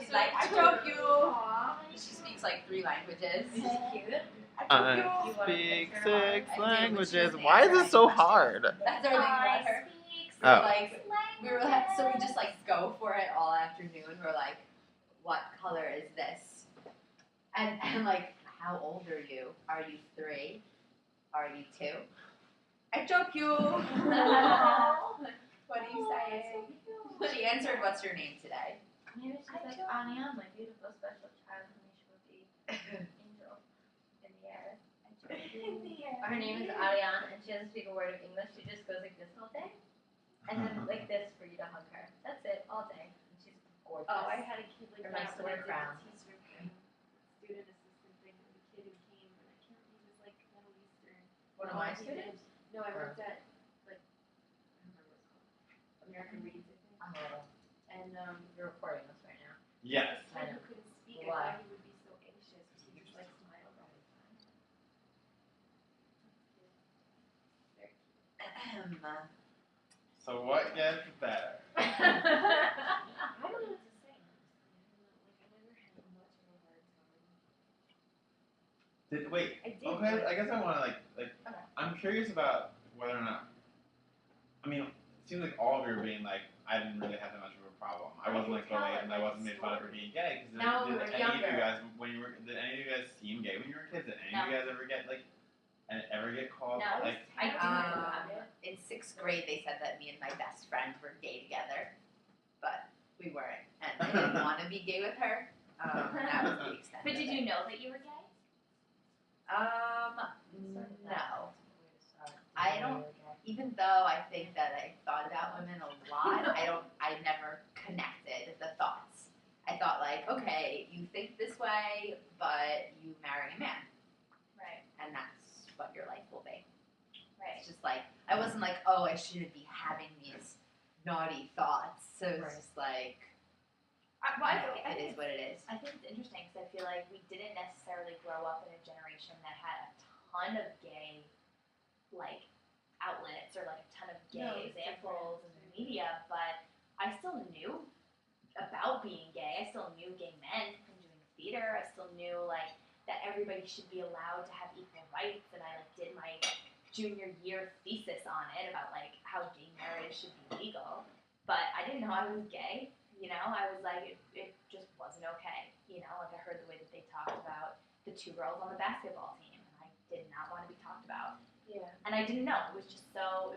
she's like, I told you. She speaks like 3 languages. Is she cute? I speak 6 languages. She Why is doesn't it so answer hard? That's our thing about her. Oh. So we just like go for it all afternoon. We're like, what color is this? And like, how old are you? Are you 3? Are you 2? I choke you. What are you saying? She answered, what's your name today? Maybe she's like, Anya, my beautiful special child, whom you will be angel in the air. Her name is Ariane, and she doesn't speak a word of English. She just goes like this all day, and then like this for you to hug her. That's it, all day. And she's gorgeous. Oh, I had a kid like Her that nice when I little did crown. the teacher thing, student assistant thing with the kid who came, and I can't remember, he was like Middle Eastern. One of my students? No, I worked at like, I don't remember what it's called, American Reads, I think. Oh, And you're recording us right now. Yes. the kid who couldn't speak, I Why? thought he would be so anxious because he just like smiled all the time. Very cute. So what gets better? I don't know what to say. I never had much of a hard time. Wait. I did. Okay, but- I guess I want to like. I'm curious about whether or not. I mean, it seems like all of you are being like, I didn't really have that much of a problem. I wasn't like tell going it, and I like, wasn't made fun of for being gay. Because No, we were did any of you younger. guys, when you were, did any of you guys seem gay when you were kids? Did any of you guys ever get like, and ever get called No, like? I do. In 6th grade, they said that me and my best friend were gay together, but we weren't, and I didn't want to be gay with her. That was the extent. But of did it. you know that you were gay? No. I don't. Even though I think that I thought about women a lot, I never connected the thoughts. I thought like, okay, you think this way, but you marry a man, Right. and that's what your life will be. Right. It's just like, I wasn't like, oh, I shouldn't be having these naughty thoughts. So it's just like, it is what it is. I think it's interesting because I feel like we didn't necessarily grow up in a generation that had a ton of gay, like, outlets or like a ton of gay No, it's examples in different. the media, but I still knew about being gay. I still knew gay men from doing theater. I still knew like that everybody should be allowed to have equal rights, and I like did my junior year thesis on it about like how gay marriage should be legal. But I didn't know I was gay. You know, I was like it just wasn't okay. You know, like I heard the way that they talked about the 2 girls on the basketball team, and I did not want to be talked about. Yeah. And I didn't know. It was just so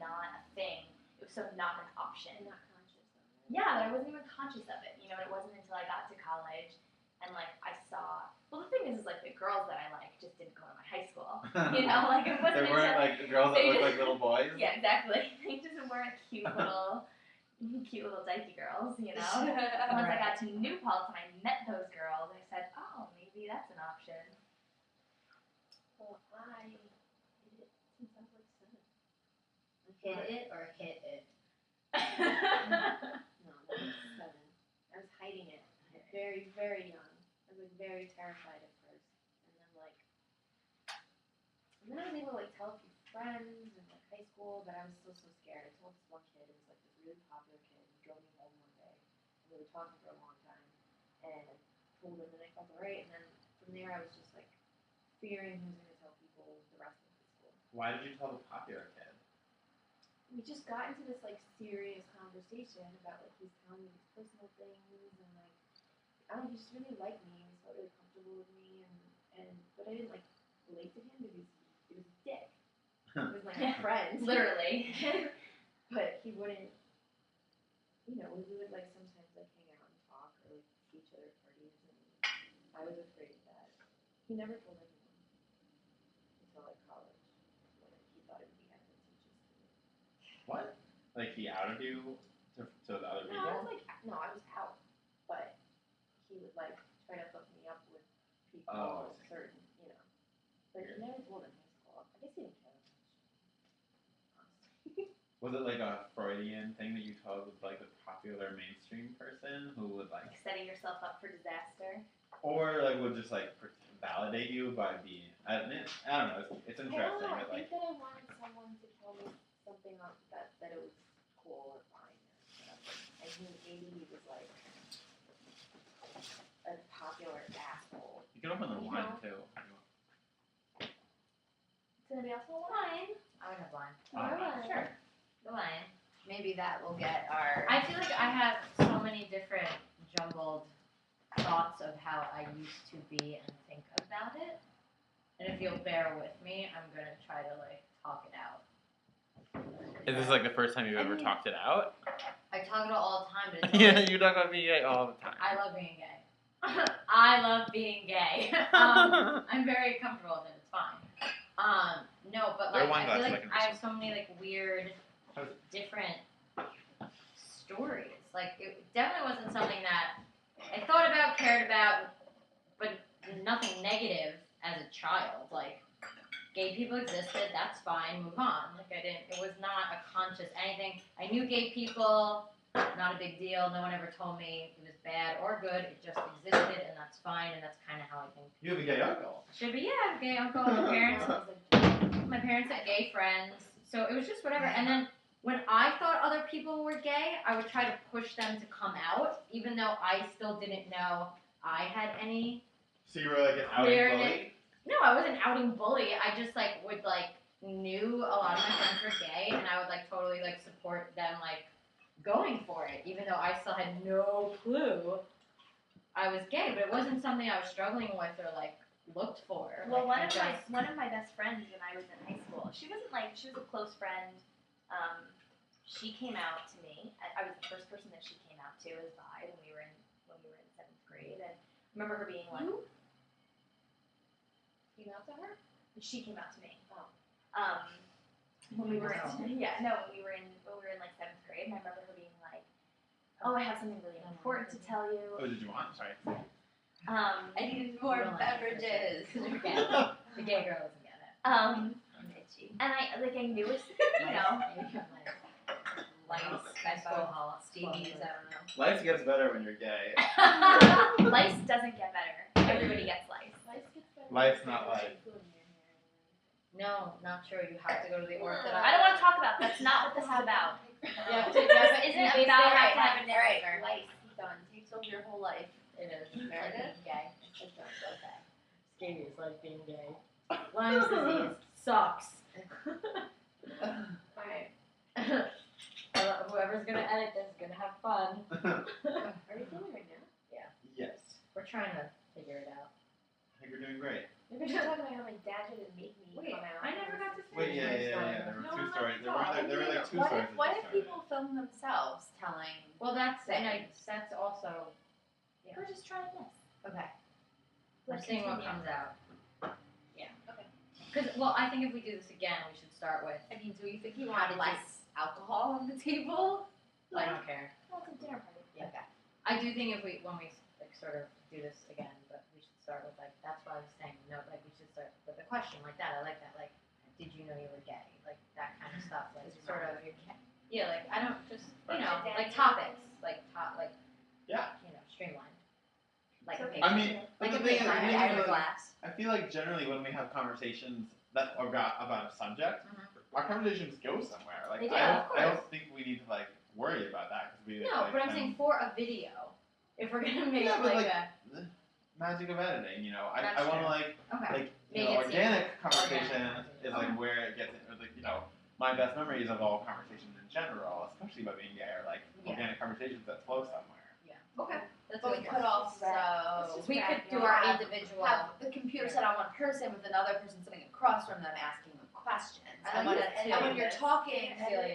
not a thing. It was so not an option. I'm not conscious of it. Yeah, that I wasn't even conscious of it. You know, it wasn't until I got to college and like I saw. Well, the thing is like the girls that I like just didn't go to my high school. You know, like it wasn't. They weren't until, like the girls that they looked just- like little boys. Yeah, exactly. They just weren't cute little dykey girls. You know. Once I got to New Paltz and I met those girls, I said, oh, maybe that's an option. Well, I did it since I was like 7. Hit it or hit it? No, not 7. I was hiding it. Very, very young. I was like very terrified at first, and then I was able to like tell a few friends in like high school, but I was still so scared. I told this one kid, it was like this really popular kid, who drove me home one day, and we were talking for a long time, and I told him, and I felt alright, and then from there I was just like fearing he was going to tell people the rest of high school. Why did you tell the popular kid? We just got into this like serious conversation about like he's telling me these personal things, and like I don't know, he just really liked me, and he felt really comfortable with me, and but I didn't like relate to him because he was a dick. He was like a friend, Literally. but he wouldn't. You know, we would like sometimes like hang out and talk or like see each other at parties, and I was afraid of that. He never told anyone until like college when he thought it would be advantageous to me. What? Like he outed you to the other No, people? I was like, no, I was out, but he would like try to hook me up with people, Oh, I see. certain, you know. But he never told in high school. I guess he didn't care that much. Honestly. Was it like a Freudian thing that you told with like a popular mainstream person who would like, Setting yourself up for disaster. or like would just like validate you by being? I don't know. It's I don't interesting. know. I But like, think that I wanted someone to tell me something that it was cool or fine or whatever. I think maybe he was like, open the wine too. Does anybody else want wine? I would have wine. Oh, Sure. The wine. Maybe that will get our. I feel like I have so many different jumbled thoughts of how I used to be and think about it. And if you'll bear with me, I'm gonna try to like talk it out. Is this like the first time you've ever talked it out? I talk it out all the time, but it's Yeah, always, you talk about being gay all the time. I love being gay. I love being gay. I'm very comfortable with it. It's fine. No, but There are like wine I feel glasses, like I can I have just- so many like weird, How's different stories. Like it definitely wasn't something that I thought about, cared about, but nothing negative as a child. Like gay people existed, that's fine, move on. Like it was not a conscious anything. I knew gay people, not a big deal. No one ever told me it was bad or good. It just existed, and that's fine. And that's kind of how I think You have a gay uncle. should be. Yeah, I have a gay uncle. My parents had gay friends, so it was just whatever. And then when I thought other people were gay, I would try to push them to come out, even though I still didn't know I had any. So you were like an outing Queerness. bully? No, I wasn't outing bully. I just like would like knew a lot of my friends were gay, and I would like totally like support them like going for it, even though I still had no clue I was gay. But it wasn't something I was struggling with or like looked for. Well, Like, one of my best friends when I was in high school. She was a close friend. She came out to me. I was the first person that she came out to as bi when we were in 7th grade, and I remember her being like, You out to her? she came out to me. Oh. When we were in, Wow. when we were in like 7th grade, and I remember her being like, "Oh, I have something really important to tell Oh, you." did you want? Sorry. I needed more You don't like beverages. You're gay. The gay girl doesn't get it. I'm itchy. And I knew it, you know. Lights, alcohol, Stevie's, I don't know. Life gets better when you're gay. Lice doesn't get better. Everybody gets lice. Life gets better. Life's not life. No, not true. You have to go to the Orthodox. I don't want to talk about. That's not what this is about. Yeah, but Isn't it about All have to have a Alright, name? life done. Takes over your whole life. it is. Meredith? Gay. Okay. Skinny is like being gay. Lyme's disease sucks. Alright. Whoever's gonna edit this is gonna have fun. Are you filming right now? Yes. We're trying to figure it out. I think you're doing great. Maybe you're talking about how my dad didn't make me Wait, come out. I never got to Wait, finish yeah, my yeah, story. yeah. There were No, two no, stories. no. There were like two What stories. if, what that if you started. people film themselves telling? Well, that's Things. that's also. Yeah. We're just trying this. Okay. We're Let's seeing what continue. comes out. Yeah. Okay. Because I think if we do this again, we should start with. I mean, do you think you How want did less alcohol on the table? I don't care. Well, it's a dinner party. Okay. I do think if when we like sort of do this again, but we should start with like that's what I was saying. No, like we should start with a question like that. I like that. Like, did you know you were gay? Like that kind of stuff. Like sort of. Yeah, like I don't just like topics, like Yeah. streamlined. Like So, a I mean, like the a thing big is, line. I have a glass. I feel like generally when we have conversations that are about a subject, our conversations go somewhere. Like They do, I of don't think we need to like worry about that because we. No, like, but I'm can- saying for a video, if we're gonna make Yeah, but, like like, a magic of editing. You know, I That's want to true. like okay. you Make know, it seem organic conversation organic. is like where it gets like my best memories of all conversations in general, especially about being gay, are like Yeah. organic conversations that flow somewhere. Okay. That's But what we could also we could do have- our individual. have the computer set on one person with another person sitting across from them asking them questions. I And like when, that too. and when you're talking, Celia. you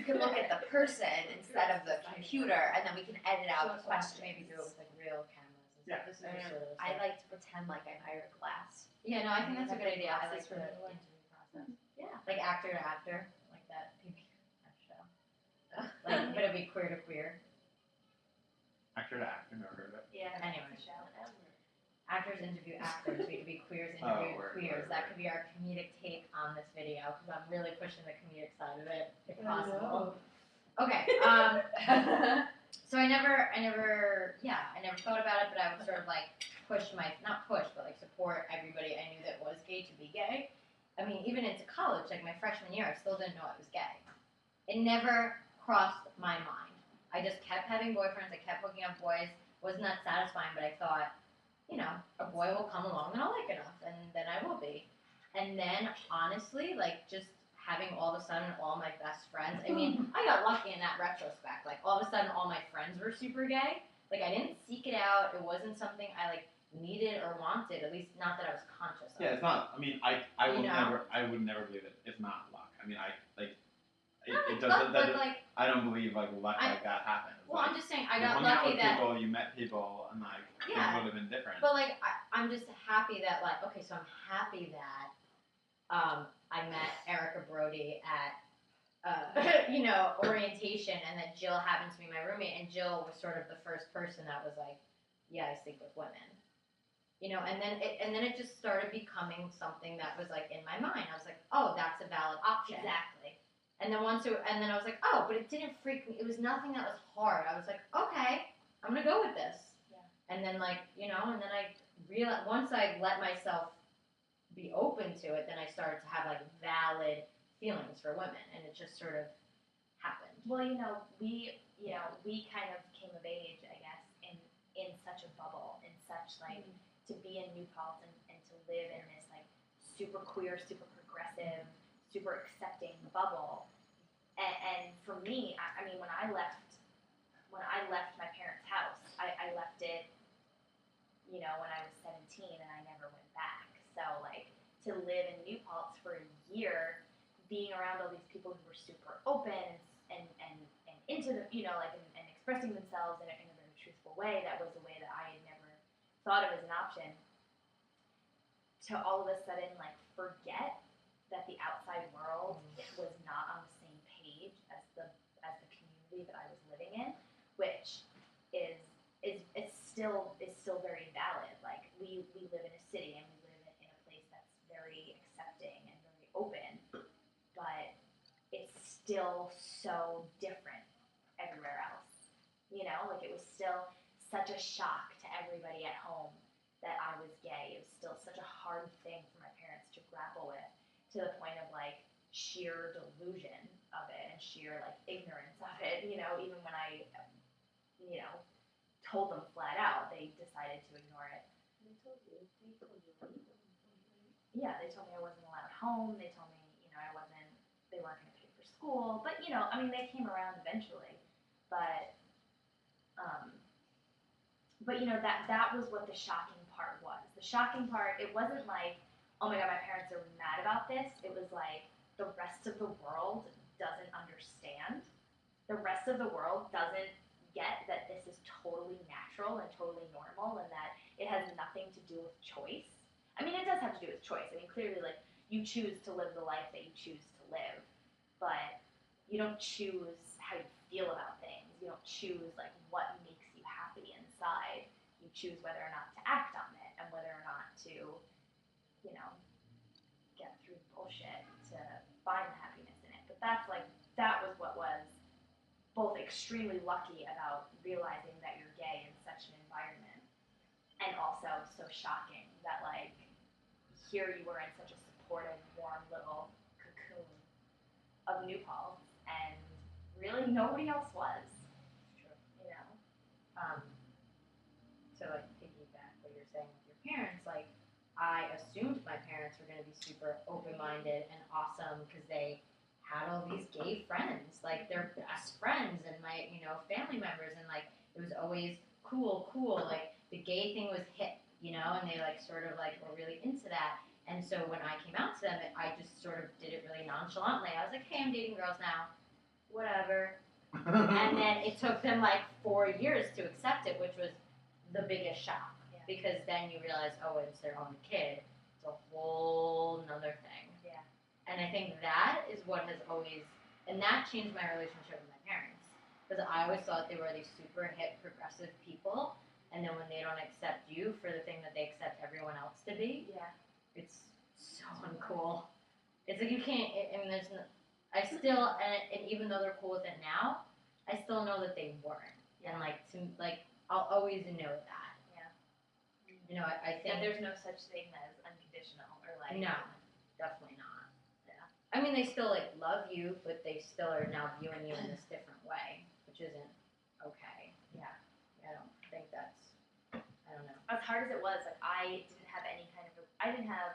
can look at the person instead of the computer, and then we can edit out the questions. Maybe do it with like real cameras. And Yeah. stuff. This is just sort of I like to pretend like I'm Ira Glass. Yeah, no, I think that's a good idea. I like Glasses the for me. interview process. Yeah. Like actor to actor, like that show. Like, but it'd be queer to queer. Actor to actor, never heard of it. Yeah. Anyway. it's a show. Actors interview actors. We could be queers Oh, interview word, queers. word, That word. could be our comedic take on this video because I'm really pushing the comedic side of it, if possible. Okay. So I never thought about it, but I would sort of like not push, but like support everybody I knew that was gay to be gay. I mean, even into college, like my freshman year, I still didn't know I was gay. It never crossed my mind. I just kept having boyfriends. I kept hooking up boys. Wasn't that satisfying, but I thought you know, a boy will come along that I'll like enough, and then I will be. And then, honestly, like, just having all of a sudden all my best friends, I mean, I got lucky in that retrospect. Like, all of a sudden all my friends were super gay. Like, I didn't seek it out. It wasn't something I, like, needed or wanted, at least not that I was conscious of. Yeah, it's not. I mean, I You would know? I would never believe it. It's not luck. I mean, No, it but, doesn't. but, like, I don't believe like luck I- like that happens. well, like, I'm just saying, I you got hung out lucky with that. people, you met people, and like Yeah. things would have been different. But like, I'm just happy that like, okay, so I'm happy that I met Erica Brody at orientation, and that Jill happened to be my roommate, and Jill was sort of the first person that was like, yeah, I sleep with women. And then it just started becoming something that was like in my mind. I was like, oh, that's a valid option. Exactly. And then and then I was like, oh, but it didn't freak me. It was nothing that was hard. I was like, okay, I'm gonna go with this. Yeah. And then and then I realized once I let myself be open to it, then I started to have like valid feelings for women, and it just sort of happened. Well, we kind of came of age, I guess, in such a bubble, in such like to be in New Paltz and to live in this like super queer, super progressive, super accepting bubble. And for me, I mean, when I left my parents' house, I left it, when I was 17, and I never went back. So like to live in New Paltz for a year, being around all these people who were super open and into the, and expressing themselves in a very truthful way, that was a way that I had never thought of as an option. To all of a sudden like forget that the outside world was not on the same page as the community that I was living in, which is still very valid. Like we live in a city, and we live in a place that's very accepting and very open, but it's still so different everywhere else. Like it was still such a shock to everybody at home that I was gay. It was still such a hard thing for my parents to grapple with, to the point of like sheer delusion of it and sheer like ignorance of it. Even when I told them flat out, they decided to ignore it. They told you right? Yeah, they told me I wasn't allowed home. They told me, they weren't going to pay for school. But, they came around eventually. But that was what the shocking part was. The shocking part, it wasn't like, oh my God, my parents are mad about this. It was like the rest of the world doesn't understand. The rest of the world doesn't get that this is totally natural and totally normal, and that it has nothing to do with choice. I mean, it does have to do with choice. I mean, clearly, like, you choose to live the life that you choose to live, but you don't choose how you feel about things. You don't choose, like, what makes you happy inside. You choose whether or not to act on it, and whether or not to, get through bullshit to find the happiness in it. But that was what was both extremely lucky about realizing that you're gay in such an environment, and also so shocking that, like, here you were in such a supportive, warm little cocoon of New Paltz, and really nobody else was. To like piggyback what you're saying with your parents, like I assumed my parents were going to be super open-minded and awesome because they had all these gay friends, like their best friends, and my family members, and like it was always cool, like the gay thing was hip, and they like sort of like were really into that. And so when I came out to them, I just sort of did it really nonchalantly. I was like, hey, I'm dating girls now, whatever. And then it took them like 4 years to accept it, which was the biggest shock, because then you realize, oh, it's their own kid. It's a whole nother thing. Yeah. And I think that is what has always, and that changed my relationship with my parents, because I always thought they were these super hip, progressive people, and then when they don't accept you for the thing that they accept everyone else to be, it's so uncool. It's like you can't. I mean, I still, and even though they're cool with it now, I still know that they weren't. And I'll always know that. Yeah. I think that there's no such thing as unconditional or like. No, definitely not. Yeah. I mean, they still like love you, but they still are now viewing you in this different way, which isn't okay. Yeah. I don't think that's. I don't know. It's hard hard as it was, like I didn't have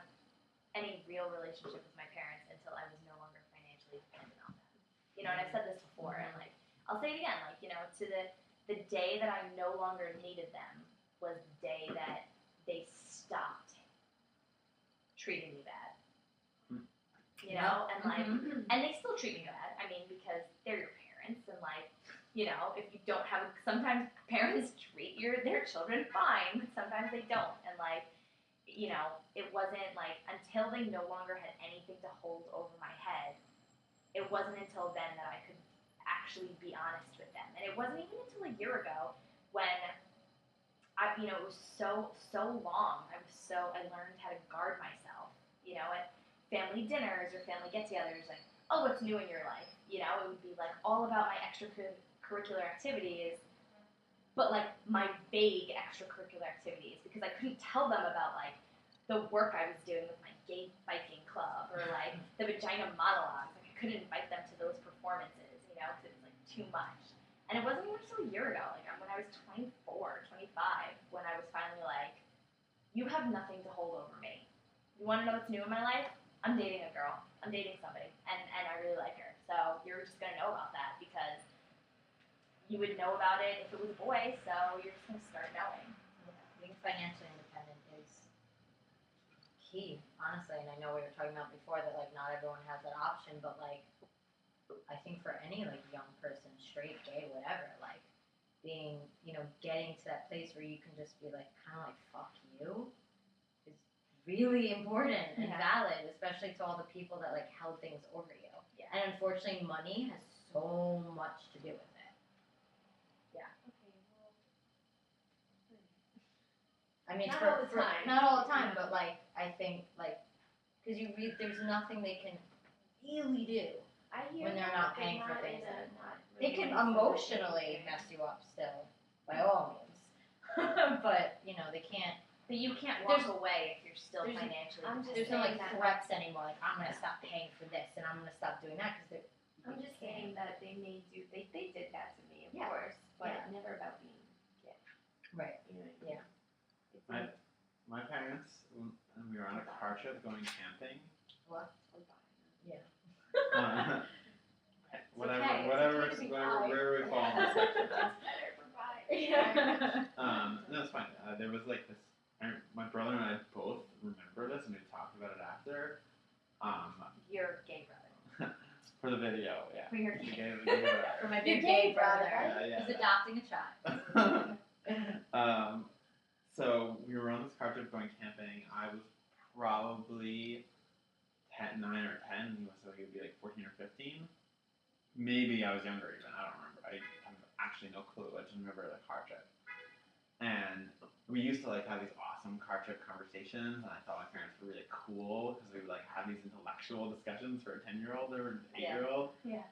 any real relationship with my parents until I was no longer financially dependent on them. You know, and I've said this before, and like I'll say it again, like, you know, to the day that I no longer needed them was the day that they stopped treating me bad. You know, and like, and they still treat me bad. I mean, because they're your parents, and like, you know, if you don't have, sometimes parents treat their children fine, but sometimes they don't, and like, you know, it wasn't like until they no longer had anything to hold over my head. It wasn't until then that I could actually be honest with them, and it wasn't even until a year ago when you know, it was so long. I learned how to guard myself. You know, at family dinners or family get-togethers, like, oh, what's new in your life? You know, it would be like all about my extracurricular activities, but like my vague extracurricular activities, because I couldn't tell them about like the work I was doing with my gay biking club or like the vagina monologues. Like I couldn't invite them to those performances, you know, because it was like too much. And it wasn't even until a year ago, like when I was 24, 25, when I was finally like, you have nothing to hold over me. You want to know what's new in my life? I'm dating a girl. I'm dating somebody, and I really like her. So you're just going to know about that because you would know about it if it was a boy, so you're just going to start knowing. Being financially independent is key, honestly. And I know we were talking about before that, like, not everyone has that option, but, like, I think for any, like, young person, straight, gay, whatever, like, being, you know, getting to that place where you can just be, like, kind of like, fuck you, is really important and valid, especially to all the people that, like, held things over you. Yeah. And unfortunately, money has so much to do with it. I mean, Not all the time. not all the time, but like I think like because you read, there's nothing they can really do. I hear When they're that, not paying for but things. not They really can for emotionally anything. mess you up still, by all means. But you know they can't. But you can't walk There's- away if you're still there's- financially I'm just There's no like saying that- threats anymore. Like I'm gonna stop paying for this and I'm gonna stop doing that because I'm just saying that they did that to me, of Yeah. course, but Yeah. never about being gay. right. You know what I mean? Yeah. It's My- like, My parents, when we were on a car trip going camping, we're fine. uh, whatever, okay, it's whatever, okay to be whatever, bi. where we fall in the section. It's better for bi. Yeah. No, it's fine. There was like this. My brother and I both remember this, and we talked about it after. Your gay brother. For the video, yeah. For your The gay gay- the gay brother. For my Your big gay gay brother brother. Yeah, who's yeah. adopting a child. So we were on this car trip going camping. I was probably 9 or 10. So he would be like 14 or 15. Maybe I was younger even. I don't remember. I have actually no clue. I just remember the car trip. And we used to like have these awesome car trip conversations, and I thought my parents were really cool because we would like have these intellectual discussions for a 10-year-old or an 8-year-old. Yeah.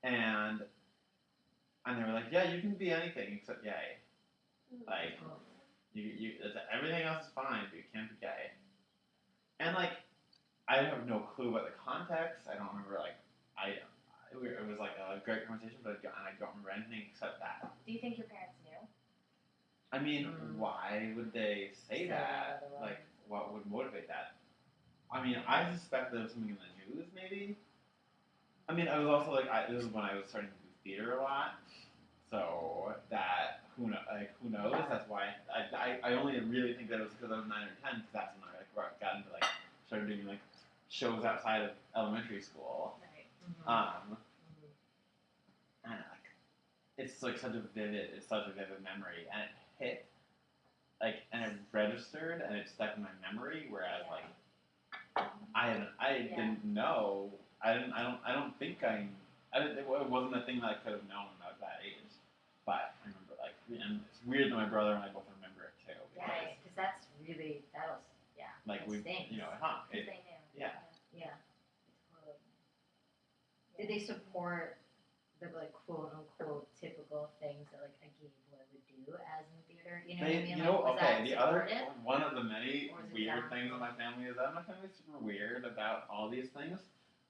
And they were like, yeah, you can be anything except gay. Like, everything else is fine, but you can't be gay. And like, I have no clue about the context. I don't remember like, it was like a great conversation, but I don't remember anything except that. Do you think your parents knew? I mean, why would they say Say that? that otherwise. Like, what would motivate that? I mean, I suspect there was something in the news, maybe. I mean, I was also like, this is when I was starting to do theater a lot, so that who knows? That's why I only really think that it was because I was 9 or 10, because that's when I like got into like started doing like shows outside of elementary school. Right. And like, it's such a vivid memory, and it hit, like, and it registered, and it stuck in my memory. Whereas like, I didn't know. I don't think it wasn't a thing that I could have known when I was that age. But I remember like, and it's weird that my brother and I both remember it too. Yeah, because that's really Like that we, stinks. you know, Because they knew. yeah. Yeah. Did they support the like quote unquote typical things that like a gay boy would do as in theater? You know what I mean? You Like, know, was okay. that The other supported? one of the many Or is it weird down? things in my family is that my family's super weird about all these things.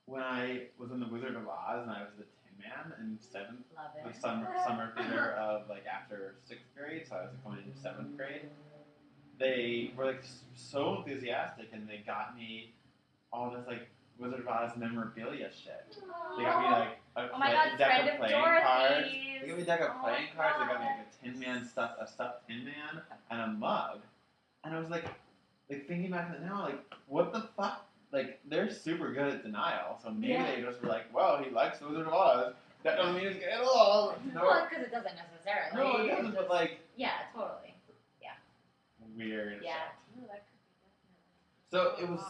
When I was in the Wizard of Oz and I was the Tin Man in Love the it. summer theater of like after 6th grade, so I was going into 7th grade. they were like so enthusiastic, and they got me all this like Wizard of Oz memorabilia shit. They got me like Oh my god, deck friend of of playing cards. Dorothy's. They got me a deck of Oh playing my cards. They got me God. like a stuffed Tin Man, and a mug. And I was like thinking back to it now, like, what the fuck? Like, they're super good at denial. So maybe Yeah. they just were like, well, he likes the Wizard of Oz. That doesn't mean he's gay at all. No, Well, because it doesn't necessarily. no, it It's doesn't. But just- like, yeah, totally. weird. Yeah. No, that could be So it was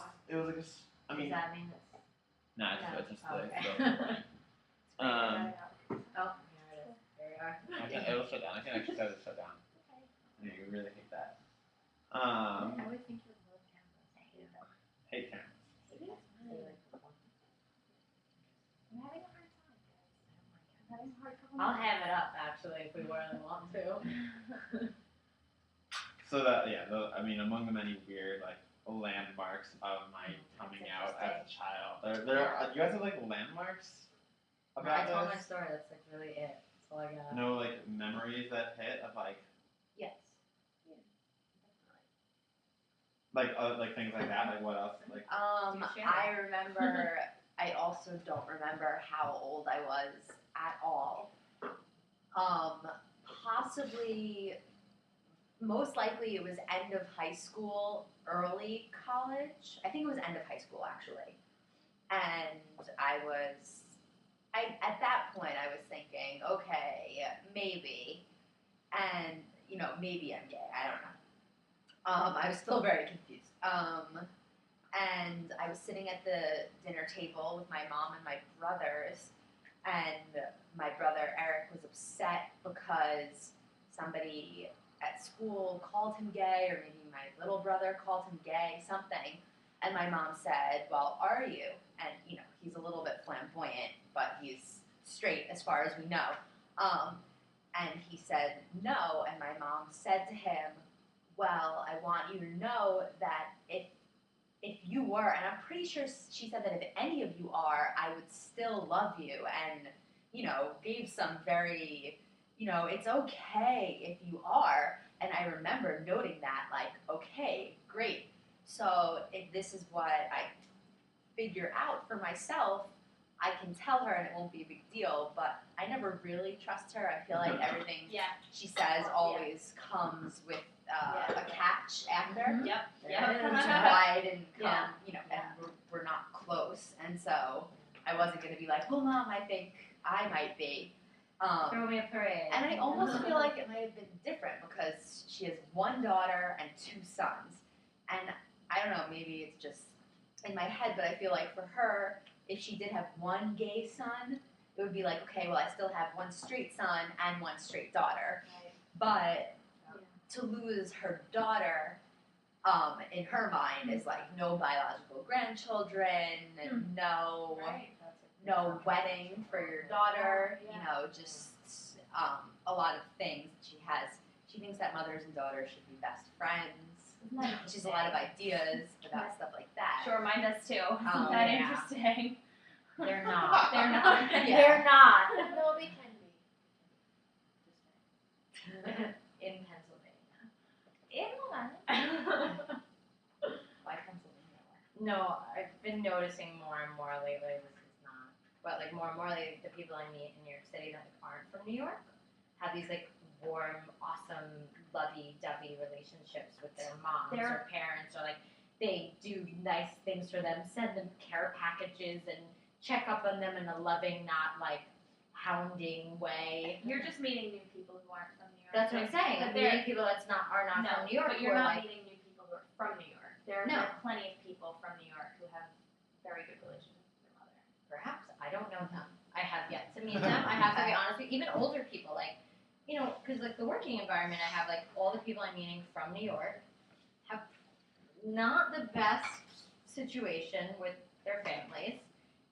like a. I mean, Does that mean it's nah, no? it's just Oh, the. okay. Um, Oh, there it is. There we are. I can, it'll shut down. I can actually set it shut down. I know you really hate that. I would think you would love cameras. I hate them. Hate cameras. They like the one. I'm having a hard time, guys. I don't like cameras. I'm having a hard time. I'll have it up actually if we really want to. So that I mean, among the many weird like landmarks of my coming out as a child, there you guys have like landmarks I about told my this? story. That's like really it. That's all I got. No like memories that hit of like Yes. like things like that. Like what else? Like Do share. I remember. I also don't remember how old I was at all. Possibly, most likely, it was end of high school, early college. I think it was end of high school actually, and at that point, I was thinking, okay, maybe, and maybe I'm gay. I don't know. I was still very confused. And I was sitting at the dinner table with my mom and my brothers, and my brother Eric was upset because somebody at school called him gay, or maybe my little brother called him gay, something. And my mom said, "Well, are you?" And he's a little bit flamboyant, but he's straight as far as we know. And he said no, and my mom said to him, "Well, I want you to know that if you were," and I'm pretty sure she said that if any of you are, I would still love you, and gave some very, it's okay if you are. And I remember noting that, like, okay, great. So if this is what I figure out for myself, I can tell her and it won't be a big deal, but I never really trust her. I feel like everything Yeah. she says always comes with a catch after. Yep. Which Yep. is why I didn't come, Yeah. and we're not close. And so I wasn't going to be like, well, Mom, I think I might be. Throw me a parade. And I almost feel like it might have been different because she has one daughter and two sons. And I don't know, maybe it's just in my head, but I feel like for her, if she did have one gay son, it would be like, okay, well, I still have one straight son and one straight daughter. Right. But to lose her daughter, in her mind, is like no biological grandchildren, and no wedding for your daughter. Just a lot of things. She thinks that mothers and daughters should be best friends. She has a lot of ideas about stuff like that. Sure, mine does too. Isn't that yeah. interesting? They're not. They're not. Yeah. They're not. No, they can be. In Pennsylvania. In one. Why Pennsylvania? No, I've been noticing more and more lately. This is not, but like more and more lately, the people I meet in New York City that aren't from New York have these like warm, awesome, lovey-dovey relationships with their moms or parents, or like they do nice things for them, send them care packages, and check up on them in a loving, not like hounding way. You're just meeting new people who aren't from New York. That's what I'm saying. But I'm meeting people are not no, from New York. but who you're are not like, meeting new people who are from New York. There No. are plenty of people from New York who have very good relationships with their mother. perhaps I don't know them. I have yet to meet them. I have to be honest with you. Even older people, like because like the working environment, I have like all the people I'm meeting from New York have not the best situation with their families,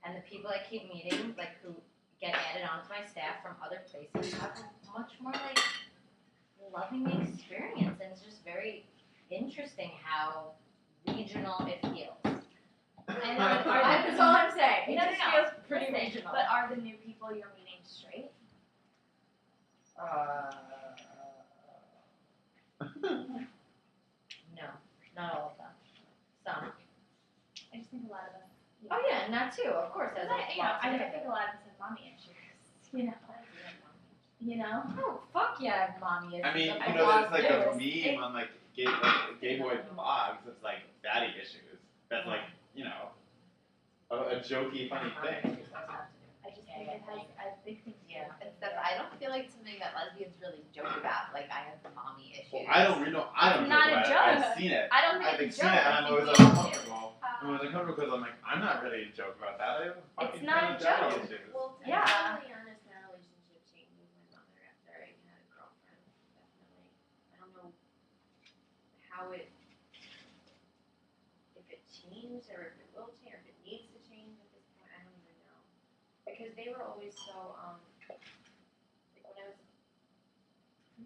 and the people I keep meeting, like who get added onto my staff from other places, have a much more like loving experience, and it's just very interesting how regional it feels. And That's all I'm saying. It No, just no. feels pretty Listen, regional. But are the new people you're meeting straight? and that too, of course, as a I think a lot of us have mommy issues. You know. Oh, fuck yeah, I have mommy issues. I mean, Of there's course, like yes. a meme on like Gay Boy blogs. It's like daddy issues. That's like a jokey, funny thing. I just think it has big things. Yeah. It's that I don't feel like it's something that lesbians really joke about. Like I have mommy issues. Well, I don't It's joke not a about it. joke. I've seen it. I don't think I've it's a seen joke. it, and I I'm think always we all do. uncomfortable. I'm always uncomfortable because I'm like, I'm not ready to joke about that. I have fucking not ton a of daddy joke. issues. Well, to Yeah. be totally honest, my relationship changed with my mother after I had a girlfriend. Definitely. I don't know how if it changed or if it will change or if it needs to change at this point. I don't even know. Because they were always so, like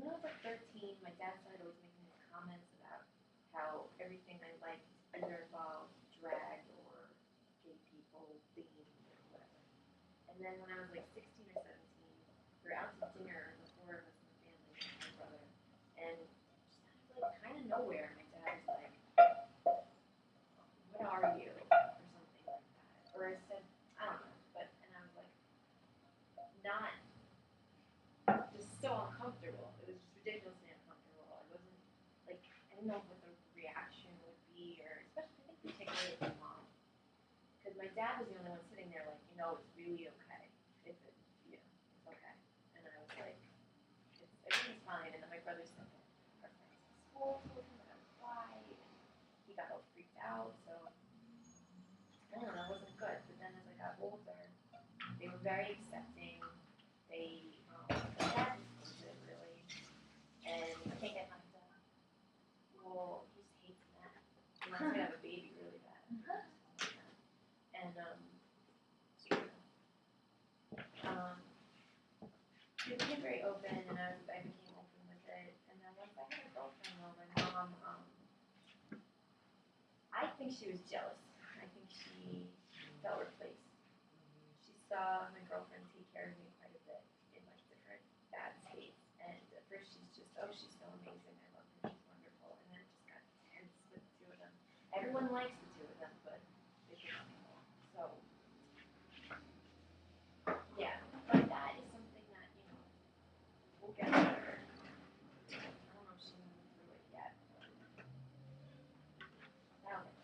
when I was like 13, my dad started always making these comments about how everything I liked either involved drag or gay people, themes or whatever. And then when I was like 16 or 17, we were out to dinner, the four of us in the family, my brother, and just out of like kind of nowhere, my dad was like, "What are you?" or something like that. Or I said, I don't know, and I was like, not, just so uncomfortable. It was just ridiculously uncomfortable. I wasn't like, I didn't know what the reaction would be, or especially I think particularly with my mom, because my dad was the only one sitting there like, it's really okay. If it, it's okay. And I was like, everything's fine. And then my brother said that our friends at school told him that I was bi, and he got all freaked out. So I don't know, it wasn't good. But then as I got older, they were very accepting. They, my dad was into it really, and I can't get mine done. well, he just hates men. He wants me to have a baby really bad. And he became very open, and I became open with it. And then once I had a girlfriend, though, my mom, I think she was jealous. I think she felt replaced. She saw my girlfriend take care of me quite a bit in like different bad states, and at first she's so amazing. I love her. She's wonderful. And then it just got tense with the two of them. Everyone likes the two of them, but they can love me more. So yeah, but that is something that we'll get better. I don't know if she moved through it yet, but that'll get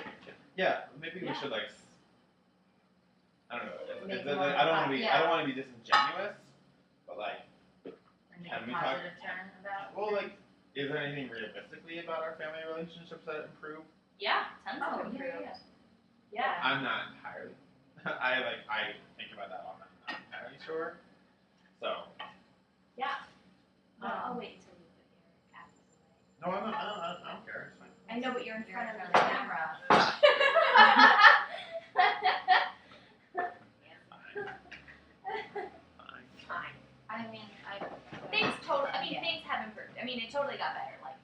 better. Yeah, maybe we Yeah. should like. I don't know. Make It's more I don't want to be. yeah. I don't want to be disingenuous, but like, And Can make we a talk- positive turn about. well, like, is there anything realistically about our family relationships that improve? Yeah, tons Oh, of yeah, improved. yeah. Yeah. I'm not entirely. I think about that often. I'm not entirely sure. So I'll wait until you put your apples away. no, I don't care. It's fine. I know, but you're in You're front in of front the of the camera. Fine. I mean, Things have improved. I mean, it totally got better. Like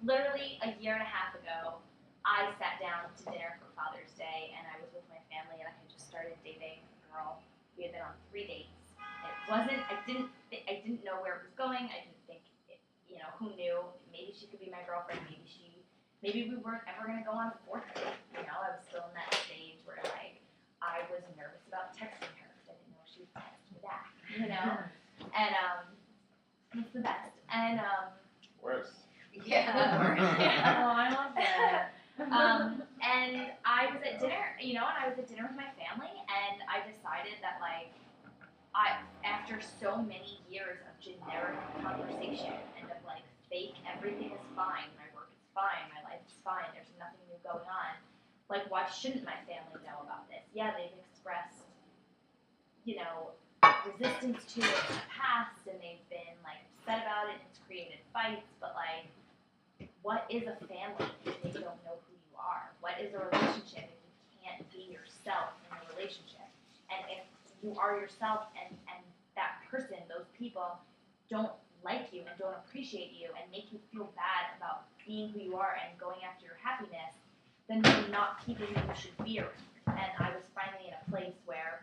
literally a year and a half ago, I sat down to dinner for Father's Day, and I was with my family, and I had just started dating a girl. We had been on 3 dates. It wasn't. I didn't know where it was going. I didn't think. Who knew? Maybe she could be my girlfriend. Maybe we weren't ever gonna go on a 4th date. I was still in that stage where like I was nervous about texting her because I didn't know if she would text me back. And it's the best. And Worse. yeah. Yeah. Oh, I love that. and I was at dinner, and I was at dinner with my family, and I decided that after so many years of generic conversation and of like fake everything is fine, my work is fine, my life is fine, there's nothing new going on. Like, why shouldn't my family know about this? Yeah, they've expressed, resistance to it in the past, and they've been like upset about it, and it's created fights, but like, what is a family if they don't know who you are? What is a relationship if you can't be yourself in a relationship? And if you are yourself and that person, those people, don't like you and don't appreciate you and make you feel bad about being who you are and going after your happiness, then they're not people you should be around. And I was finally in a place where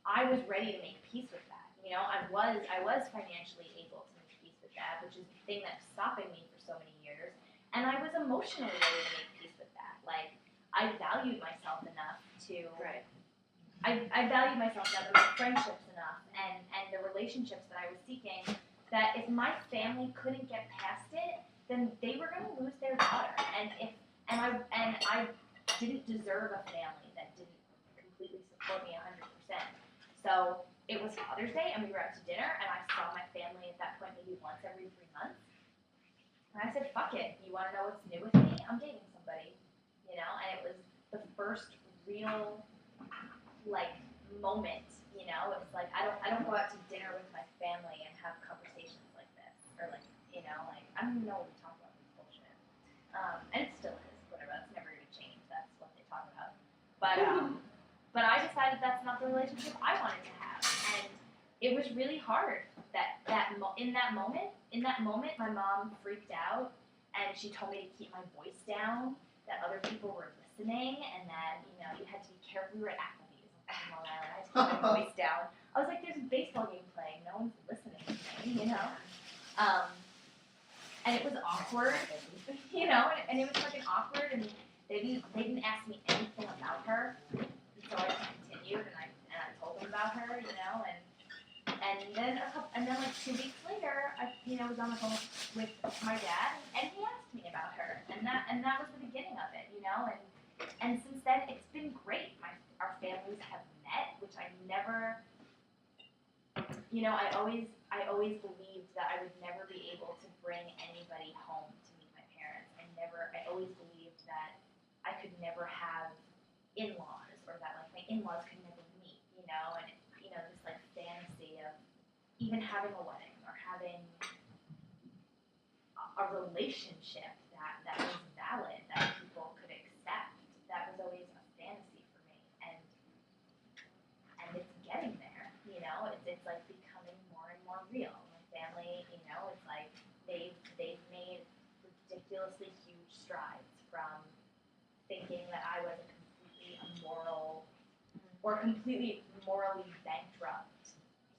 I was ready to make peace with that. I was financially able to make peace with that, which is the thing that's stopping me for so many years. And I was emotionally ready to make peace with that. Like, I valued myself enough to Right. I valued myself enough, my friendships enough, and the relationships that I was seeking, that if my family couldn't get past it, then they were going to lose their daughter. And I didn't deserve a family that didn't completely support me 100%. So it was Father's Day, and we were out to dinner, and I saw my family at that point maybe once every 3 months. And I said, fuck it, you want to know what's new with me? I'm dating somebody, you know? And it was the first real, like, moment, you know? It's like, I don't go out to dinner with my family and have conversations like this, or like, you know, like, I don't even know what we talk about, this bullshit. And it still is, whatever, that's never going to change, that's what they talk about. But I decided that's not the relationship I wanted to have, and it was really hard. In that moment, my mom freaked out, and she told me to keep my voice down, that other people were listening, and that, you know, you had to be careful. We were at Applebee's on Long Island. I had to keep my voice down. I was like, there's a baseball game playing. No one's listening to me, you know? And it was awkward, you know, and it was fucking awkward, and they didn't ask me anything about her, and so I just continued, and I told them about her, you know, and then like 2 weeks later, I was on the phone with my dad, and he asked me about her, and that was the beginning of it, you know, and since then it's been great. Our families have met, which I never, you know, I always believed that I would never be able to bring anybody home to meet my parents. I always believed that I could never have in-laws, or that like my in-laws could never meet, you know, and you know, this like fantasy of even having a wedding or having a relationship that was valid, that people could accept. That was always a fantasy for me, and it's getting there, you know. It's like becoming more and more real. My family, you know, it's like they've made ridiculously huge strides from thinking that I was a completely immoral or completely morally bankrupt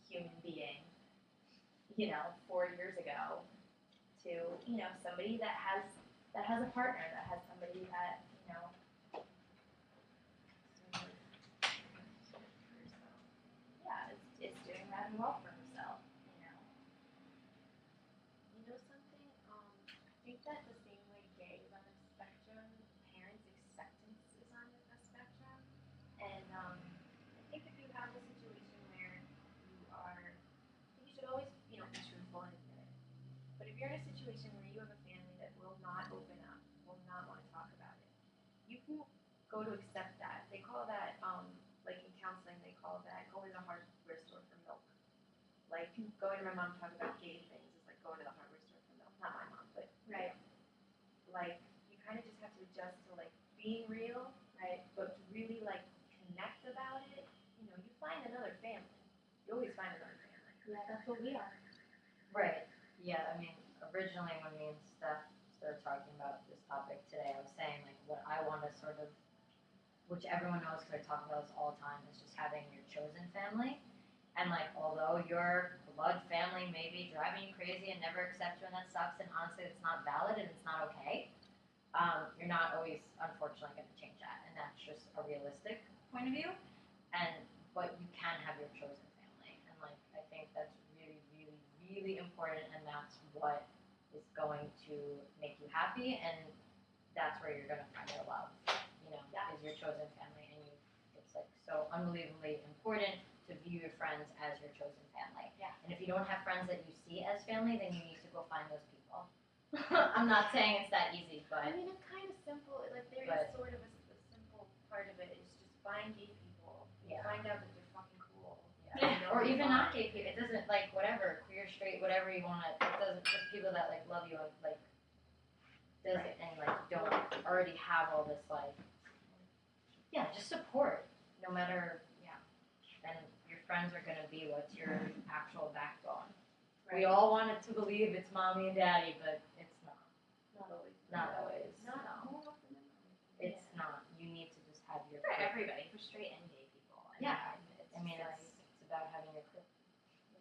human being, you know, 4 years ago, to, you know, somebody that has a partner, that has somebody that, you know, yeah, is doing that well for herself, you know. You know something? I think that the same way gay is on a spectrum, parents' acceptance is on a spectrum. And I think if you have a situation where you are, I think you should always, you know, be truthful and admit it. But if you're in a situation where you have a family that will not open up, will not want to talk about it, you can go to accept that. They call that, like in counseling, they call that going to the hardware store for milk. Like going to my mom to talk about gay things is like going to the hardware store for milk. Not my mom, but Right. like you kind of just have to adjust to like being real, right? But to really like connect about it, you know, you find another family. You always find another family. Yeah, that's what we are. Right. Yeah, I mean, originally when me and Steph started talking about this topic today, I was saying, like, what I want to sort of, which everyone knows because I talk about this all the time, is just having your chosen family. And, like, although your blood family may be driving you crazy and never accept you, and that sucks, and honestly, it's not valid and it's not okay, you're not always, unfortunately, going to change that. And that's just a realistic point of view. But you can have your chosen family. And, like, I think that's really, really, really important, and that's what is going to make you happy, and that's where you're going to find your love, you know, is your chosen family. And it's like so unbelievably important to view your friends as your chosen family. Yeah. And if you don't have friends that you see as family, then you need to go find those people. I'm not saying it's that easy, but I mean, it's kind of simple. Like there is But- sort of a simple part of it. It's just find gay people. You Yeah. find out that they're fucking cool. yeah. You know, Or even not fine. gay people. It doesn't, like, whatever, queer, straight, whatever you want to. It doesn't just people that like love you, like doesn't and like don't already have all this like. Yeah, just support, no matter, and your friends are gonna be what's your actual backbone. We all want it to believe it's mommy and daddy, but it's not. Not always. Not always. Not No. more often than not. It's not. You need to just have your. For clique. everybody, for straight and gay people. I mean, it's about having your clique.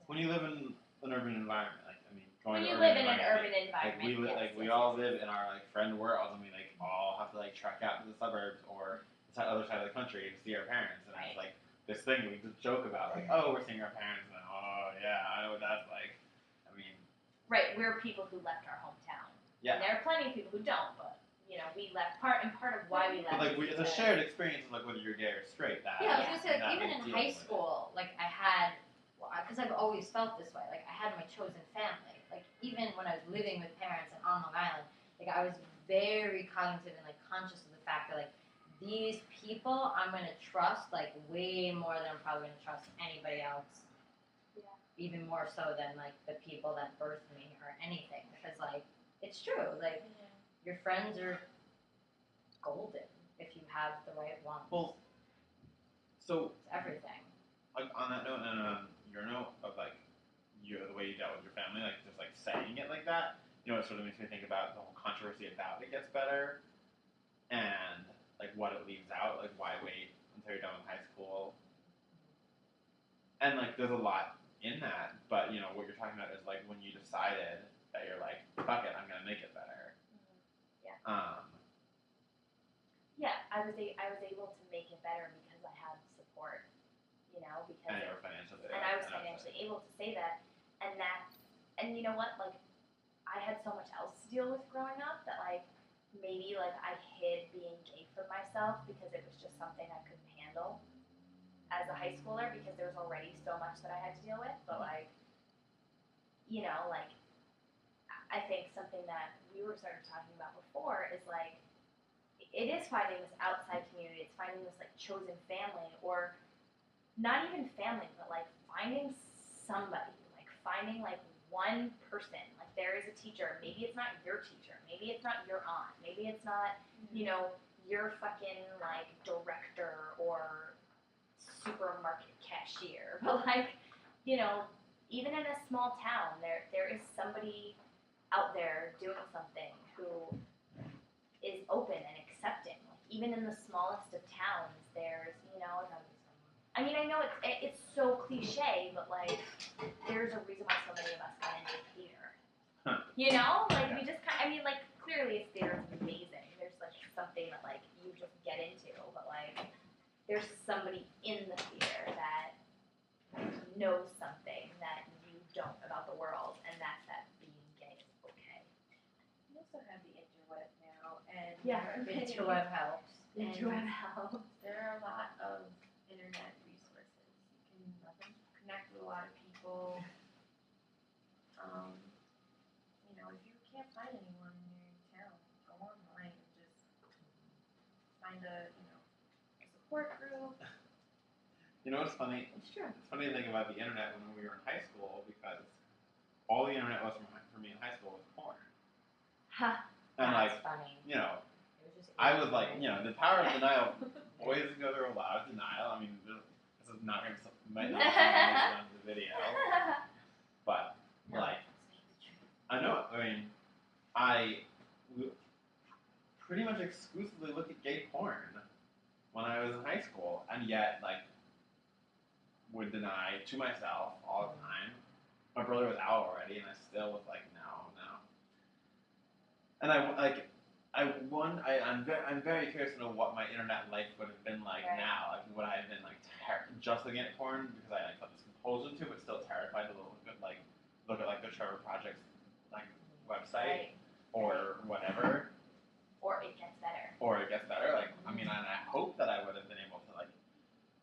When you live in an urban environment, like, I mean, going When to you urban live in an environment. urban environment, Like we yes, all yes, live yes. in our like friend worlds, and we like all have to like trek out to the suburbs or the other side of the country to see our parents, and Right. it's like this thing we just joke about, like, oh, we're seeing our parents, and oh yeah, I know what that's like. I mean, Right, we're people who left our hometown. yeah. And there are plenty of people who don't, but you know, we left part of why we left. But like is it's a because- shared experience, like whether you're gay or straight. That Yeah, I was Yeah. gonna say, like, that even big in deal high with it. school, like I had, because I've always felt this way. Like I had my chosen family. Like even when I was living with parents and on Long Island, like I was very cognitive and like conscious of the fact that like these people I'm gonna trust like way more than I'm probably gonna trust anybody else. Yeah. Even more so than like the people that birthed me or anything, because like it's true. Like your friends are golden if you have the right ones. Well, so It's everything. like on that note and on your note of like the way you dealt with your family, like just like saying it like that, you know, it sort of makes me think about the whole controversy about It Gets Better and like what it leaves out, like why wait until you're done with high school. And like there's a lot in that, but you know, what you're talking about is like when you decided that you're like, fuck it, I'm gonna make it better. Yeah. Yeah, I was able to make it better because I had support, you know, because And you were financially and I was financially able to say that, and you know what, like I had so much else to deal with growing up that like maybe like I hid being gay from myself because it was just something I couldn't handle as a high schooler because there was already so much that I had to deal with. But like, you know, like I think something that we were sort of talking about before is like it is finding this outside community. It's finding this like chosen family, or not even family, but like finding somebody, like finding like one person. Like there is a teacher. Maybe it's not your teacher. Maybe it's not your aunt. Maybe it's not, you know, your fucking like director or supermarket cashier. But like, you know, even in a small town, there is somebody out there doing something who is open and accepting. Like even in the smallest of towns, there's, you know, I mean, I know it's so cliche, but like there's a reason why so many of us got into theater. Huh. You know, like we just I mean, like clearly theater is amazing. There's like something that like you just get into, but like there's somebody in the theater that knows something that you don't about the world, and that's that being gay is okay. We also have the interweb now, and Yeah. there are many- Interweb helps. And help. there are a lot of internet resources. You can connect with a lot of people. You know, if you can't find anyone in your town, go online and just find a support group. You know what's funny? It's true. It's funny to think about the internet when we were in high school because all the internet was for me in high school was porn. Ha. And like, That's funny. you know, It was just I was like, you know, the power of denial. Boys go through a lot of denial. I mean, this is not going to might not be on the video, but No. like, I know. I mean, I pretty much exclusively looked at gay porn when I was in high school, and yet like would deny to myself all the time. My brother was out already, and I still was like, no. And I'm very curious to know what my internet life would have been like Right. now. Like, would I have been like just looking at porn because I like felt this compulsion to, but still terrified to look at the Trevor Project's like website or whatever, Or it gets better. or it gets better. Like, I mean, and I hope that I would have been able to like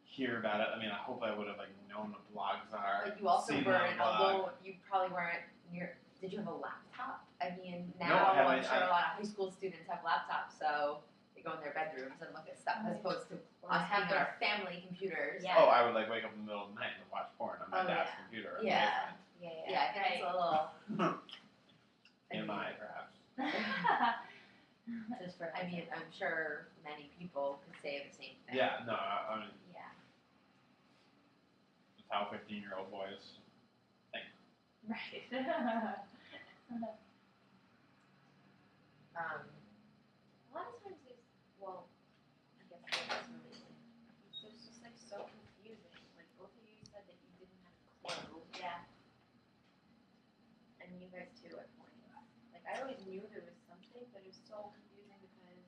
hear about it. I mean, I hope I would have like known what blogs are. But you also seen them on weren't, a blog. although you probably weren't near. Did you have a laptop? I mean, No, now I I'm sure a lot of high school students have laptops, so they go in their bedrooms and look at stuff as opposed to us have being on our family computers. Yeah. Oh, I would like wake up in the middle of the night and watch porn on my Oh, dad's yeah. computer. in the Yeah. Yeah. Yeah, I think it's a little. TMI, perhaps. Just for I mean, I'm sure many people could say the same thing. Yeah, no, I mean, Yeah. it's how 15-year-old boys. Right. A lot of times it's, well, I guess it's just like so confusing. Like both of you said that you didn't have clothes. Yeah. And you guys knew there was something, but it was so confusing because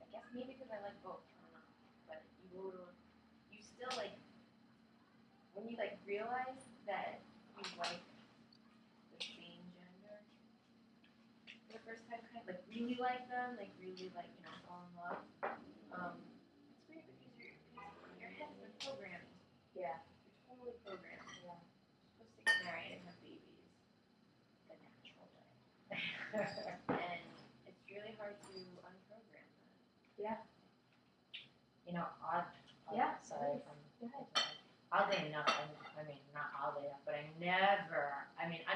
I guess maybe because I like both. I don't know, but you still like when you like realize that you like the same gender for the first time, kind of like really like them, like really like fall in love. It's weird because your head's been programmed. Yeah. You're totally programmed. Yeah. You're supposed to get married and have babies the natural way, and it's really hard to unprogram that. Aside from Go ahead. oddly enough, I mean, not oddly enough, but I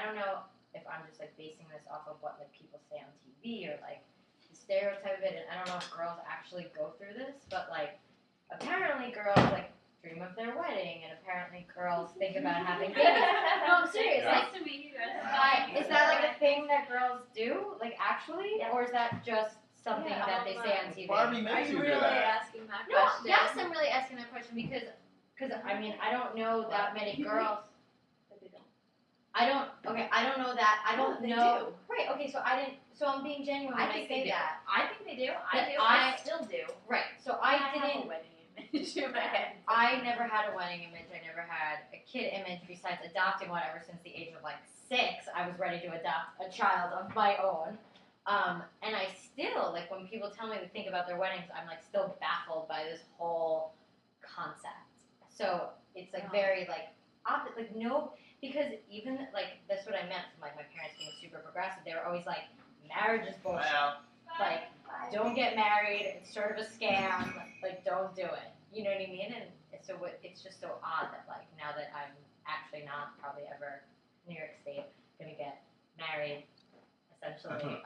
don't know if I'm just like basing this off of what like people say on TV or like the stereotype of it, and I don't know if girls actually go through this, but like apparently girls like dream of their wedding, and apparently girls think about having babies. No, I'm serious. Yeah. Like, to meet you. is that like a thing that girls do, like actually, Yeah. or is that just something Yeah, that they say on TV? Barbie Are makes you you do really that. asking that No, question? yes, I'm really asking that question because I mean I don't know that many girls. But they don't. I don't know that. I don't They know. Right. Okay. So I'm being genuine when I think say they do. that. I think they do. But I still do. Right. So I I have didn't. a wedding image in my head. I never had a wedding image. I never had a kid image besides adopting one ever since the age of like 6. I was ready to adopt a child of my own. And I still, like, when people tell me to think about their weddings, I'm, like, still baffled by this whole concept. So it's, like, very, like, no, because even, like, that's what I meant from, like, my parents being super progressive. They were always like, marriage is bullshit. Well, Like, don't get married. It's sort of a scam. Like, don't do it. You know what I mean? And so it's just so odd that, like, now that I'm actually not probably ever in New York State going to get married, essentially,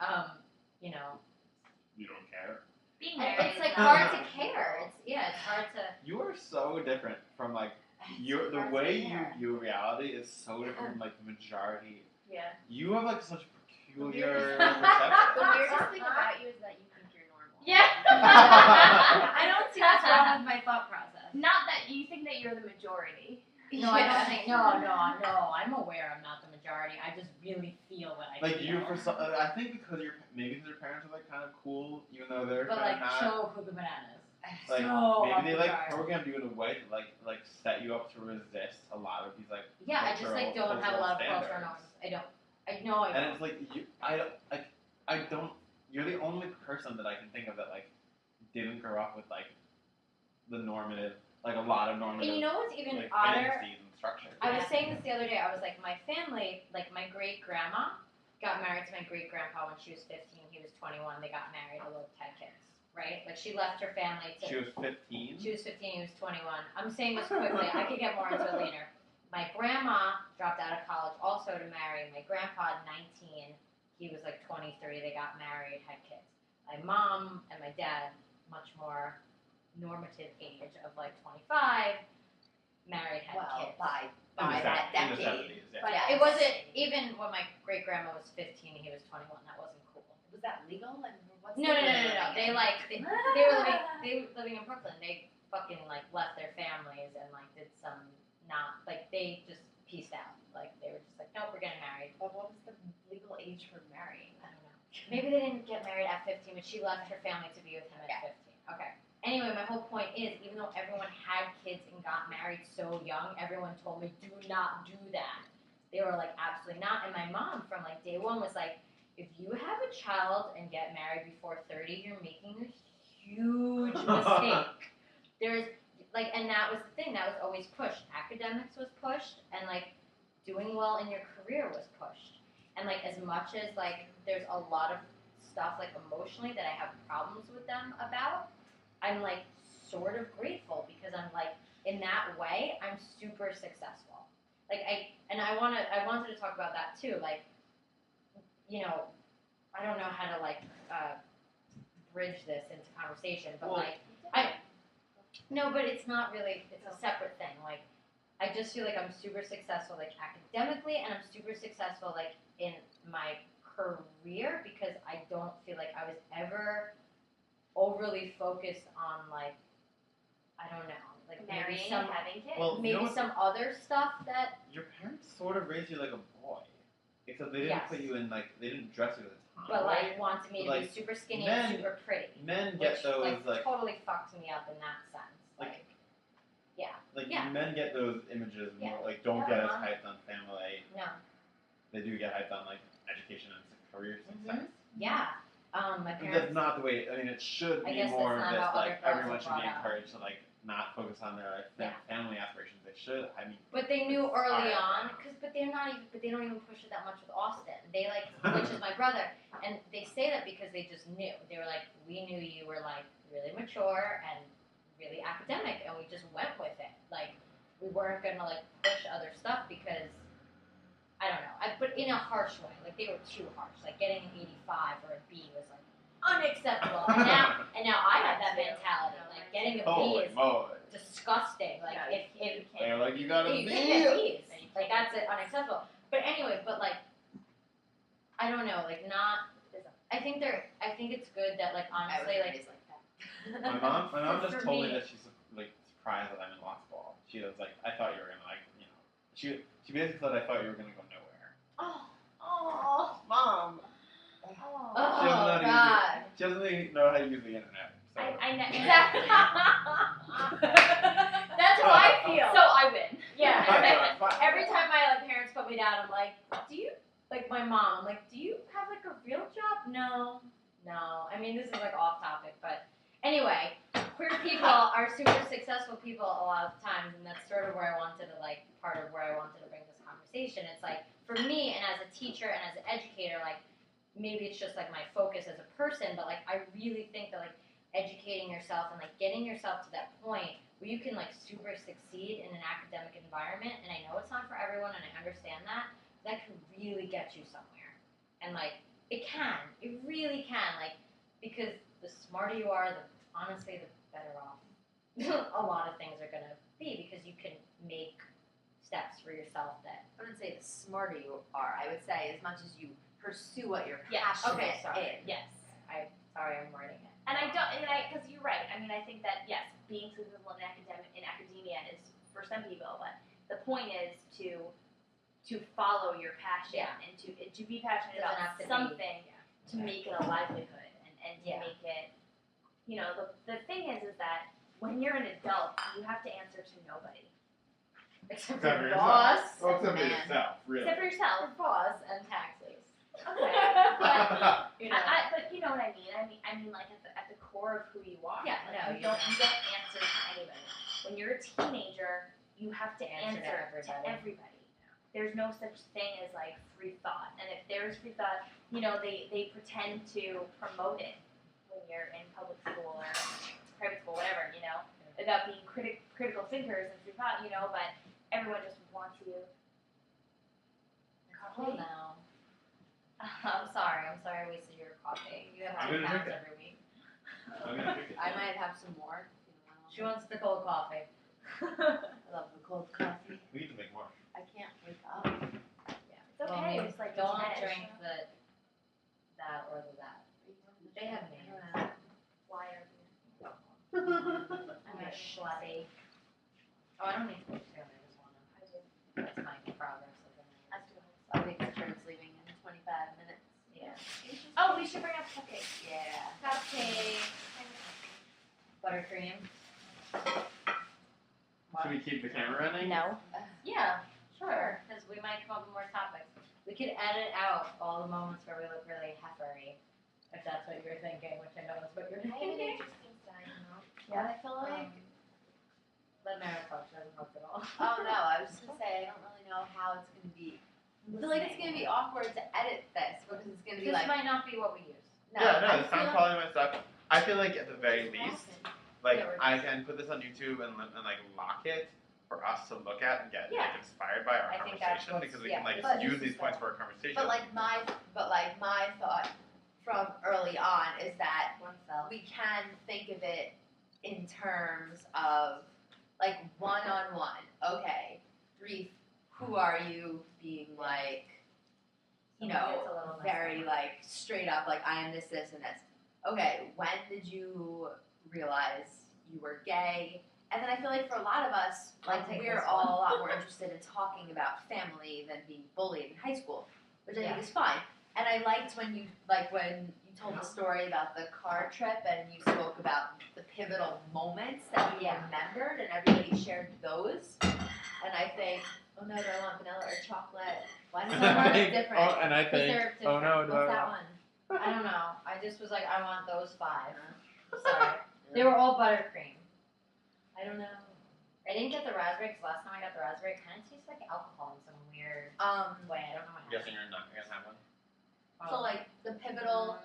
you don't care. Being and married it's, like, is hard not to care. It's hard to... You are so different from like the hard to way you care. view reality is so different from like the majority. Yeah. You have like such peculiar The perception. weirdest thing about you is that you think you're normal. Yeah. I don't see what's wrong with my thought process. Not that you think that you're the majority. No, I don't think. No. I'm aware I'm not the majority. I just really feel what I Like feel. you, I think because your parents are like kind of cool, even though they're But kind like, of not. so cuckoo bananas. Like so maybe they like off-the-chart. programmed you in a way to like set you up to resist a lot of these like. Yeah, I just like don't have a lot of cultural cultural standards. norms. I don't. I know I And don't. it's like I don't. You're the only person that I can think of that like didn't grow up with like the normative, like a lot of normative. And you know what's even like odder? fantasies and structures. I was saying this the other day. I was like, my family, like my great grandma, got married to my great grandpa when she was 15. He was 21. They got married. Eloped, had kids. Right? Like she left her family to. She was 15. She was 15, he was 21. I'm saying this quickly. I could get more into it later. My grandma dropped out of college also to marry. My grandpa, 19, he was like 23. They got married, had kids. My mom and my dad, much more normative age of like 25, married, had kids. by in the that in the decade. 70s, yeah. But Yes. it wasn't, even when my great grandma was 15, he was 21. That wasn't cool. Was that legal? And what's No. the They like, they were living in Brooklyn. They fucking like left their families and like did some not, like they just pieced out. Like they were just like, nope, we're getting married. But what was the legal age for marrying? I don't know. Maybe they didn't get married at 15, but she left her family to be with him at 15. Okay. Anyway, my whole point is, even though everyone had kids and got married so young, everyone told me, do not do that. They were like, absolutely not. And my mom, from like day one, was like, if you have a child and get married before 30, you're making a huge mistake. There's like, and that was the thing that was always pushed. Academics was pushed, and like doing well in your career was pushed. And like, as much as like there's a lot of stuff like emotionally that I have problems with them about, I'm like sort of grateful because I'm like, in that way, I'm super successful. Like I wanted to talk about that too. Like, you know, I don't know how to like bridge this into conversation, but Well, no, but it's not really. It's a separate thing. Like, I just feel like I'm super successful, like academically, and I'm super successful, like in my career, because I don't feel like I was ever overly focused on like, I don't know, like maybe Marrying some and having kids. Well, you know maybe what? some other stuff that. Your parents sort of raised you like a boy. except they didn't Yes. put you in like they didn't dress you as a tomboy. But like wanted me to Like, be super skinny men- and super pretty. Men Which get those like totally fucked me up in that sense. Like- Like yeah. men get those images more Yeah. like don't Yeah, get as Mom. hyped on family. no. They do get hyped on like education and career success. Mhm. Yeah. My And parents that's not the way. I mean, it should I be guess more that's of not this how other like girls everyone are should be brought up. encouraged to like not focus on their like Yeah. family aspirations. They should. I mean, But they knew It's early hard. on, but they don't even push it that much with Austin. They like, which is my brother, and they say that because they just knew. They were like, we knew you were like really mature and really academic, and we just went with it. Like, we weren't gonna like push other stuff because I don't know. But in a harsh way, like they were too harsh. Like getting an 85 or a B was like unacceptable. And now I have that mentality. Like getting a B holy is moly! disgusting. Like Yeah, if They're like, you got a you B. can't get B's. Like that's unacceptable. But anyway, but like I don't know, like not. I think it's good that like I was honestly like. raised like that. My mom For just told me me- that she's like surprised that I'm in law school. She was like, I thought you were gonna like, she basically said I thought you were gonna go nowhere. Oh, Mom. oh, She doesn't know how to God. She doesn't even know how to use the internet. So. I know exactly. That's how I feel. So I win. Yeah. Fine. Every time my like parents put me down, I'm like, do you like my mom? I'm like, do you have like a real job? No. I mean, this is like off topic, but anyway, queer people are super successful people a lot of times, and that's sort of where I wanted to like part of where I wanted to bring this conversation. It's like for me, and as a teacher and as an educator, like maybe it's just like my focus as a person, but like I really think that like educating yourself and like getting yourself to that point where you can like super succeed in an academic environment, and I know it's not for everyone, and I understand that can really get you somewhere. And like it really can, like because the smarter you are, honestly the better off a lot of things are gonna be, because you can make steps for yourself that I wouldn't say the smarter you are. I would say as much as you pursue what you're Yeah, passionate sorry. in. Yes. sorry I'm writing it. And because you're right. I mean, I think that yes, being successful in academia is for some people, but the point is to follow your passion and to be passionate Doesn't about have to be- something to make it a livelihood and to Yeah. make it. The thing is that when you're an adult, you have to answer to nobody Except Except for for your yourself. boss, Well, except for Man. yourself, really. except for yourself. your boss, and taxes. Okay, but You know. but you know what I mean. I mean, like at the core of who you are. Yeah, Like, no, you you don't answer to anybody. When you're a teenager, you have to Answer to answer everybody. everybody. There's no such thing as like free thought, and if there's free thought, they pretend to promote it when you're in public school or private school, whatever, about being critical thinkers and free thought, but everyone just wants you. Cool now. I'm sorry I wasted your coffee. You have I'm 2 gonna pounds drink it. every week. I'm gonna drink it. I might have some more. She wants the cold coffee. I love the cold coffee. We need to make more. I can't wake up. It's okay. It's like don't it's drink that or that. They have names. Wire. I'm a schlubby. Oh, I don't need to look down. I just want to. That's my progress of the night. I think the train's leaving in 25 minutes. Yeah. Oh, we should bring up cupcakes. Yeah. Cupcake. Buttercream. Should we keep the camera running? No. Yeah, sure. Because we might come up with more topics. We could edit out all the moments where we look really heifery, if that's what you're thinking, which I know is what you're I have an thinking. interesting side note. Yeah. I feel like Let Mara talk. She doesn't talk at all. Oh no, I was just gonna say I don't really know how it's gonna be. I feel like it's gonna be awkward to edit this because it's gonna be This like might not be what we use. Yeah, no, I the feel sound quality of my stuff. I feel like at the very least, like Yeah, we're I can put this on YouTube and like lock it for us to look at and get Yeah. like inspired by our I think that's conversation, what's- because we yeah, can like but use this is these points the- for our conversation. But my thought from early on is that Oneself. we can think of it in terms of like one-on-one. Okay, brief. Who are you? Being like, you So maybe know, it's a little messed very up. like straight up. Like I am this, and this. Okay, when did you realize you were gay? And then I feel like for a lot of us, I'll like take we're this all one. a lot more interested in talking about family than being bullied in high school. which I Yeah. think is fine. And I liked when you told the story about the car trip and you spoke about the pivotal moments that you Yeah. remembered and everybody shared those. And I think, oh no, do I want vanilla or chocolate? Why does that one look different? Oh, and I Because think, they're oh different. no, do What's I that want? one? I don't know. I just was like, I want those 5. Sorry. They were all buttercream. I don't know. I didn't get the raspberry because last time I got the raspberry, it kind of tastes like alcohol in some weird way. I don't know what I'm guessing you're not gonna have one. So like the pivotal,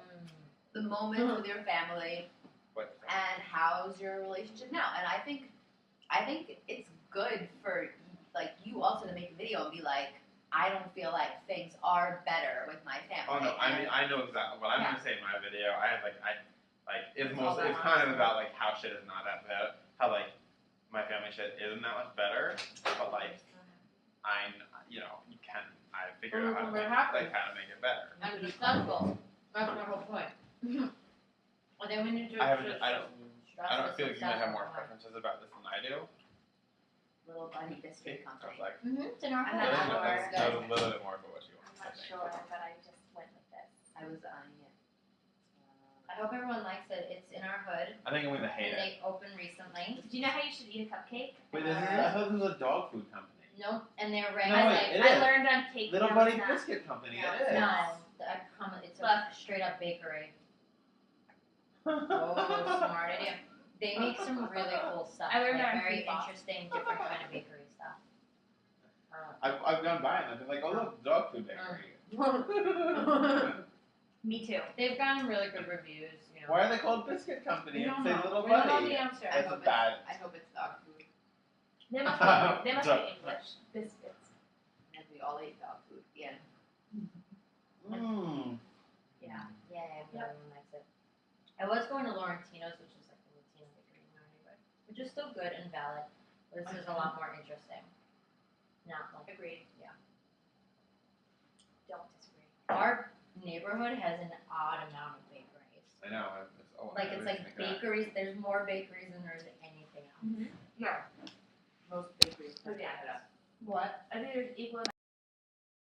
the moment with your family, What? and how's your relationship now? And I think it's good for like you also to make a video and be like, I don't feel like things are better with my family. Oh no, I mean And- I know exactly what I'm Yeah. gonna say in my video. I have like it's It's all most it's that kind of honesty. about like how shit is not that bad. How like my family shit isn't that much better, but like you can I figured out how to What make, happened? like how to make it better. Understandable. That's my whole point. And then when you do I don't feel like you might have more preference. preferences about this than I do. Little Bunny Biscuit I was Company. like, It's in our I'm that not home. sure. was a little bit more of what you I'm want. not sure, but I just went with this. I was eyeing it. I hope everyone likes it. It's in our hood. I think I'm gonna hate And it. they opened recently. Do you know how you should eat a cupcake? Wait, I thought this was a dog food company. Nope, and they're ranked No, wait, like it I is. learned on cake. Little now Buddy it's not. Biscuit Company. No, It it's is. not. it's a Look. straight up bakery. Oh, smart idea. They make some really cool stuff. I learned like that on very Free Fall. interesting, different kind of bakery stuff. I've gone by and I've been like, oh look, dog food bakery. Me too. They've gotten really good reviews. You know. Why are they called Biscuit Company We and don't say know. Little We don't know Buddy? the answer. I That's hope a bad. I hope it's dog food. They must be English biscuits. And we all ate dog food. Yeah. Mmm. Yeah. Yeah, Yep. everyone likes it. I was going to Laurentino's, which is like the Latino bakery in our neighborhood, which is still good and valid. But this is a lot more interesting. Not like Agreed. Yeah. Don't disagree. our neighborhood has an odd amount of bakeries. I know. It's like bakeries. There's more bakeries than there's anything else. Mm-hmm. Yeah. Most bakeries. Okay. What? I think there's equal